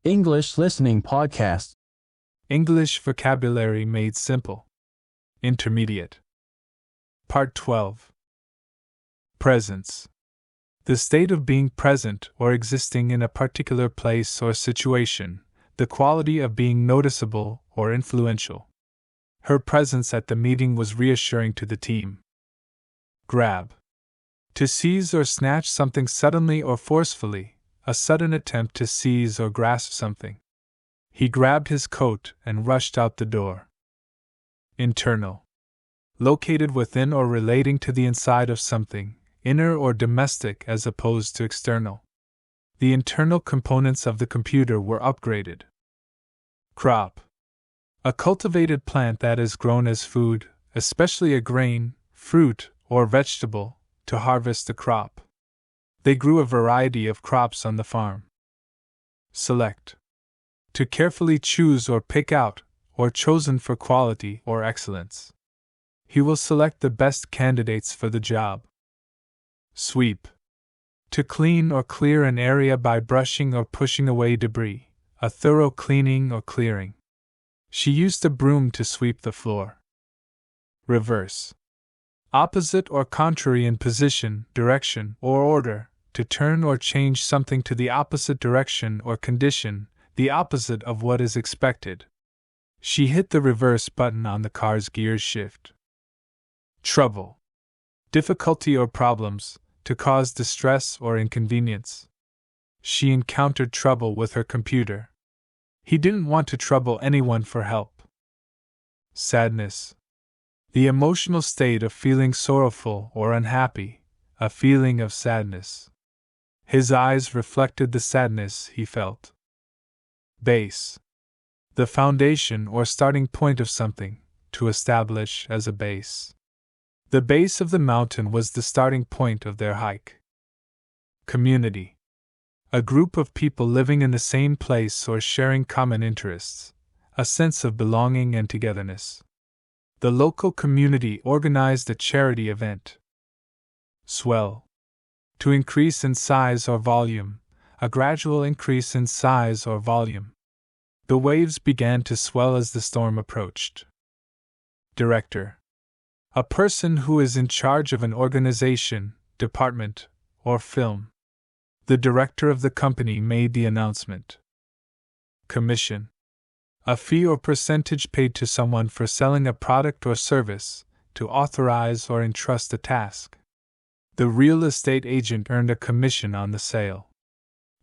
English Listening Podcast. English Vocabulary Made Simple. Intermediate. Part 12. Presence. The state of being present or existing in a particular place or situation, the quality of being noticeable or influential. Her presence at the meeting was reassuring to the team. Grab. To seize or snatch something suddenly or forcefully, a sudden attempt to seize or grasp something. He grabbed his coat and rushed out the door. Internal. Located within or relating to the inside of something, inner or domestic as opposed to external. The internal components of the computer were upgraded. Crop. A cultivated plant that is grown as food, especially a grain, fruit, or vegetable, to harvest a crop. They grew a variety of crops on the farm. Select. To carefully choose or pick out, or chosen for quality or excellence. He will select the best candidates for the job. Sweep. To clean or clear an area by brushing or pushing away debris, a thorough cleaning or clearing. She used a broom to sweep the floor. Reverse. Opposite or contrary in position, direction, or order, to turn or change something to the opposite direction or condition, the opposite of what is expected. She hit the reverse button on the car's gears shift. Trouble. Difficulty or problems, to cause distress or inconvenience. She encountered trouble with her computer. He didn't want to trouble anyone for help. Sadness. The emotional state of feeling sorrowful or unhappy, a feeling of sadness. His eyes reflected the sadness he felt. Base. The foundation or starting point of something, to establish as a base. The base of the mountain was the starting point of their hike. Community. A group of people living in the same place or sharing common interests, a sense of belonging and togetherness. The local community organized a charity event. Swell. To increase in size or volume, a gradual increase in size or volume. The waves began to swell as the storm approached. Director. A person who is in charge of an organization, department, or film. The director of the company made the announcement. Commission. A fee or percentage paid to someone for selling a product or service, to authorize or entrust a task. The real estate agent earned a commission on the sale.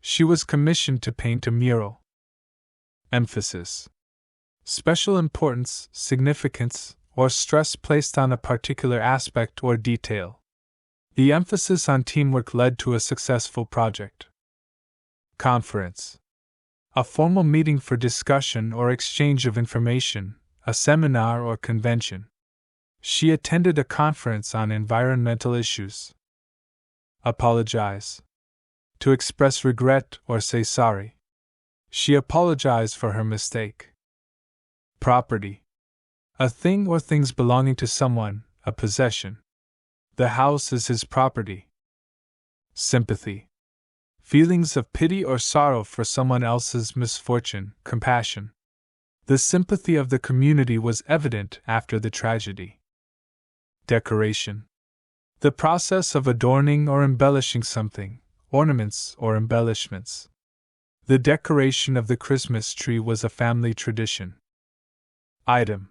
She was commissioned to paint a mural. Emphasis. Special importance, significance, or stress placed on a particular aspect or detail. The emphasis on teamwork led to a successful project. Conference. A formal meeting for discussion or exchange of information, a seminar or convention. She attended a conference on environmental issues. Apologize. To express regret or say sorry. She apologized for her mistake. Property. A thing or things belonging to someone, a possession. The house is his property. Sympathy. Feelings of pity or sorrow for someone else's misfortune, compassion. The sympathy of the community was evident after the tragedy. Decoration. The process of adorning or embellishing something, ornaments or embellishments. The decoration of the Christmas tree was a family tradition. Item.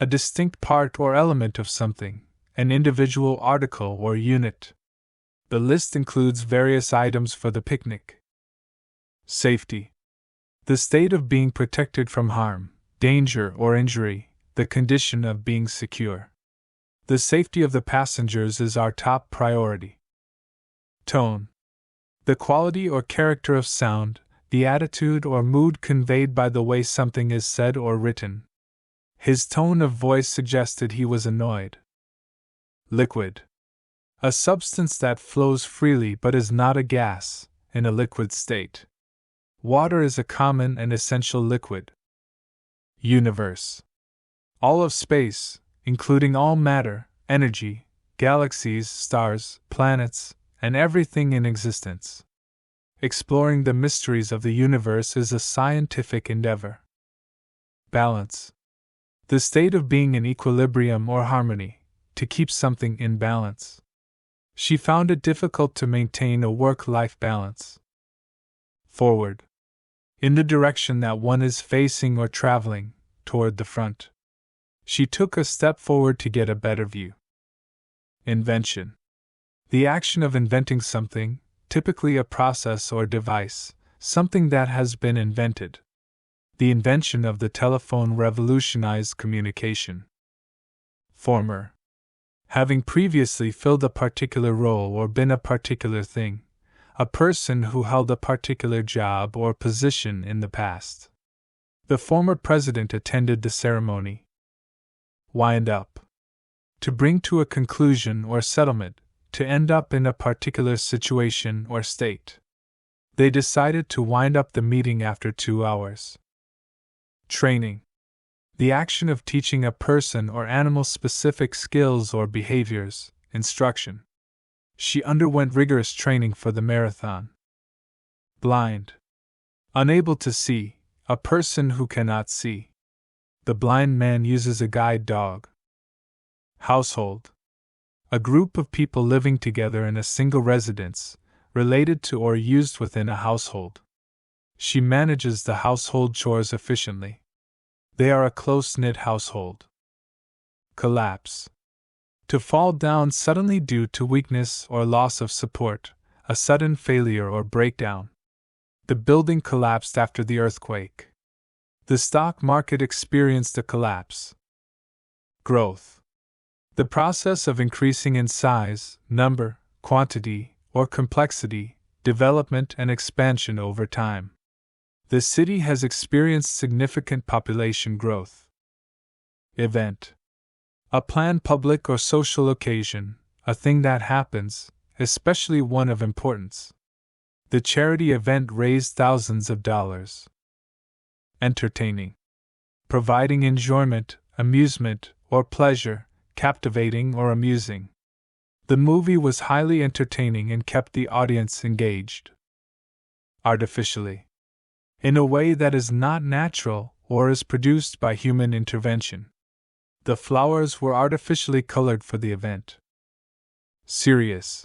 A distinct part or element of something, an individual article or unit. The list includes various items for the picnic. Safety. The state of being protected from harm, danger or injury, the condition of being secure. The safety of the passengers is our top priority. Tone. The quality or character of sound, the attitude or mood conveyed by the way something is said or written. His tone of voice suggested he was annoyed. Liquid. A substance that flows freely but is not a gas, in a liquid state. Water is a common and essential liquid. Universe. All of space, including all matter, energy, galaxies, stars, planets, and everything in existence. exploring the mysteries of the universe is a scientific endeavor. Balance. The state of being in equilibrium or harmony, to keep something in balance. She found it difficult to maintain a work-life balance. Forward. In the direction that one is facing or traveling, toward the front. She took a step forward to get a better view. Invention. The action of inventing something, typically a process or device, something that has been invented. The invention of the telephone revolutionized communication. Former. Having previously filled a particular role or been a particular thing, a person who held a particular job or position in the past. The former president attended the ceremony. Wind up. To bring to a conclusion or settlement, to end up in a particular situation or state. They decided to wind up the meeting after 2 hours. Training. The action of teaching a person or animal specific skills or behaviors, instruction. She underwent rigorous training for the marathon. Blind. Unable to see, a person who cannot see. The blind man uses a guide dog. Household. A group of people living together in a single residence, related to or used within a household. She manages the household chores efficiently. They are a close-knit household. Collapse. To fall down suddenly due to weakness or loss of support, a sudden failure or breakdown. The building collapsed after the earthquake. The stock market experienced a collapse. Growth. The process of increasing in size, number, quantity, or complexity, development and expansion over time. The city has experienced significant population growth. Event. A planned public or social occasion, a thing that happens, especially one of importance. The charity event raised thousands of dollars. Entertaining. Providing enjoyment, amusement, or pleasure, captivating or amusing. The movie was highly entertaining and kept the audience engaged. Artificially. In a way that is not natural or is produced by human intervention. The flowers were artificially colored for the event. Serious.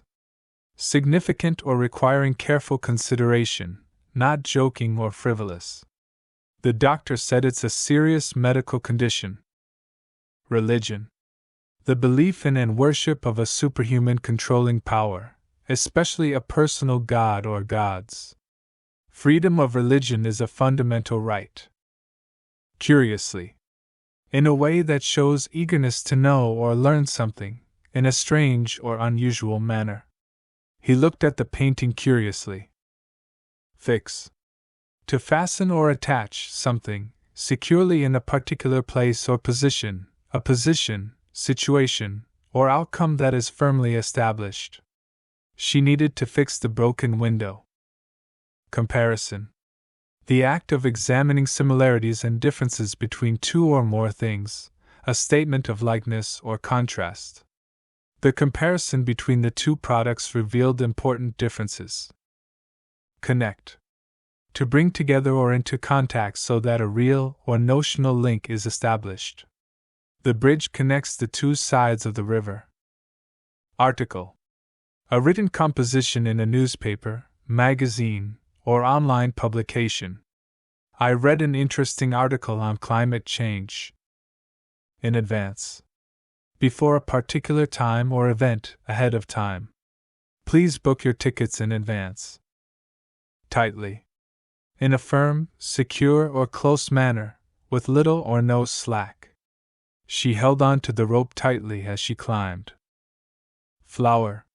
Significant or requiring careful consideration, not joking or frivolous. The doctor said it's a serious medical condition. Religion. The belief in and worship of a superhuman controlling power, especially a personal god or gods. Freedom of religion is a fundamental right. Curiously. In a way that shows eagerness to know or learn something, in a strange or unusual manner. He looked at the painting curiously. Fix. To fasten or attach something securely in a particular place or position, a position, situation, or outcome that is firmly established. She needed to fix the broken window. Comparison. The act of examining similarities and differences between two or more things, a statement of likeness or contrast. The comparison between the two products revealed important differences. Connect. To bring together or into contact so that a real or notional link is established. The bridge connects the two sides of the river. Article. A written composition in a newspaper, magazine, or online publication. I read an interesting article on climate change. In advance. Before a particular time or event, ahead of time. Please book your tickets in advance. Tightly. In a firm, secure, or close manner, with little or no slack. She held on to the rope tightly as she climbed. Flour.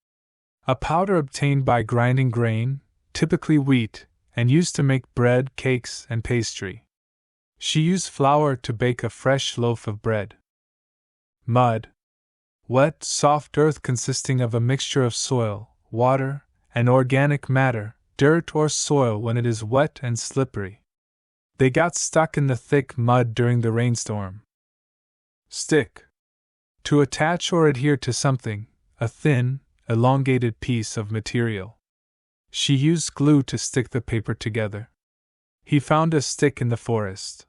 A powder obtained by grinding grain, typically wheat, and used to make bread, cakes, and pastry. She used flour to bake a fresh loaf of bread. Mud. Wet, soft earth consisting of a mixture of soil, water, and organic matter, dirt or soil when it is wet and slippery. They got stuck in the thick mud during the rainstorm. Stick. To attach or adhere to something, a thin, elongated piece of material. She used glue to stick the paper together. He found a stick in the forest.